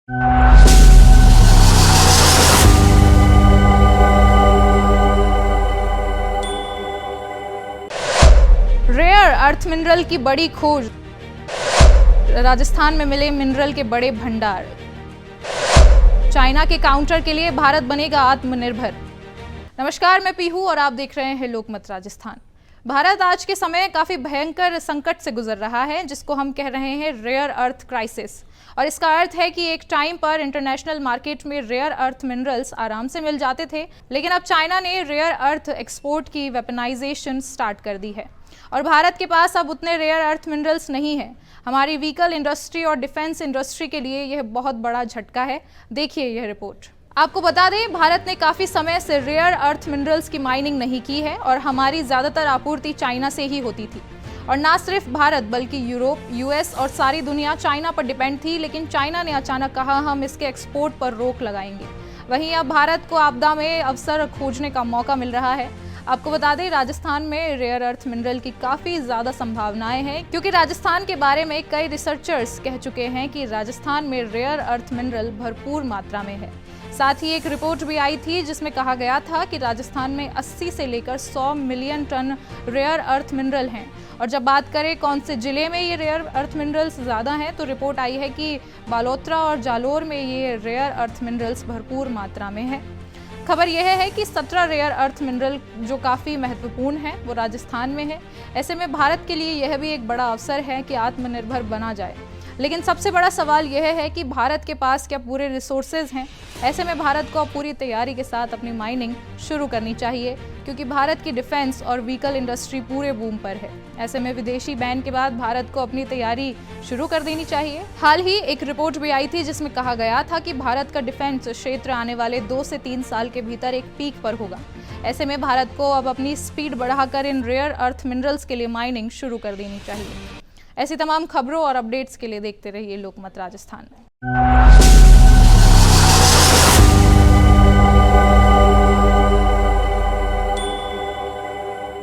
Rare earth mineral की बड़ी खोज, राजस्थान में मिले मिनरल के बड़े भंडार, चाइना के काउंटर के लिए भारत बनेगा आत्मनिर्भर। नमस्कार, मैं पीहू और आप देख रहे हैं लोकमत राजस्थान। भारत आज के समय काफ़ी भयंकर संकट से गुजर रहा है, जिसको हम कह रहे हैं रेयर अर्थ क्राइसिस। और इसका अर्थ है कि एक टाइम पर इंटरनेशनल मार्केट में रेयर अर्थ मिनरल्स आराम से मिल जाते थे, लेकिन अब चाइना ने रेयर अर्थ एक्सपोर्ट की वेपनाइजेशन स्टार्ट कर दी है और भारत के पास अब उतने रेयर अर्थ मिनरल्स नहीं है। हमारी व्हीकल इंडस्ट्री और डिफेंस इंडस्ट्री के लिए यह बहुत बड़ा झटका है। देखिए यह रिपोर्ट। आपको बता दें, भारत ने काफ़ी समय से रेयर अर्थ मिनरल्स की माइनिंग नहीं की है और हमारी ज़्यादातर आपूर्ति चाइना से ही होती थी। और ना सिर्फ भारत बल्कि यूरोप, यूएस और सारी दुनिया चाइना पर डिपेंड थी, लेकिन चाइना ने अचानक कहा हम इसके एक्सपोर्ट पर रोक लगाएंगे। वहीं अब भारत को आपदा में अवसर खोजने का मौका मिल रहा है। आपको बता दें, राजस्थान में रेयर अर्थ मिनरल की काफ़ी ज़्यादा संभावनाएं हैं, क्योंकि राजस्थान के बारे में कई रिसर्चर्स कह चुके हैं कि राजस्थान में रेयर अर्थ मिनरल भरपूर मात्रा में है। साथ ही एक रिपोर्ट भी आई थी जिसमें कहा गया था कि राजस्थान में 80 से लेकर 100 million ton rare earth mineral हैं। और जब बात करें कौन से ज़िले में ये रेयर अर्थ मिनरल्स ज़्यादा हैं, तो रिपोर्ट आई है कि बालोतरा और जालोर में ये रेयर अर्थ मिनरल्स भरपूर मात्रा में है। खबर यह है कि 17 रेयर अर्थ मिनरल जो काफ़ी महत्वपूर्ण है वो राजस्थान में है। ऐसे में भारत के लिए यह भी एक बड़ा अवसर है कि आत्मनिर्भर बना जाए। लेकिन सबसे बड़ा सवाल यह है कि भारत के पास क्या पूरे रिसोर्सेज हैं। ऐसे में भारत को पूरी तैयारी के साथ अपनी माइनिंग शुरू करनी चाहिए, क्योंकि भारत की डिफेंस और व्हीकल इंडस्ट्री पूरे बूम पर है। ऐसे में विदेशी बैन के बाद भारत को अपनी तैयारी शुरू कर देनी चाहिए। हाल ही एक रिपोर्ट भी आई थी जिसमें कहा गया था कि भारत का डिफेंस क्षेत्र आने वाले 2 से 3 साल के भीतर एक पीक पर होगा। ऐसे में भारत को अब अपनी स्पीड बढ़ाकर इन रेयर अर्थ मिनरल्स के लिए माइनिंग शुरू कर देनी चाहिए। ऐसी तमाम खबरों और अपडेट्स के लिए देखते रहिए लोकमत राजस्थान।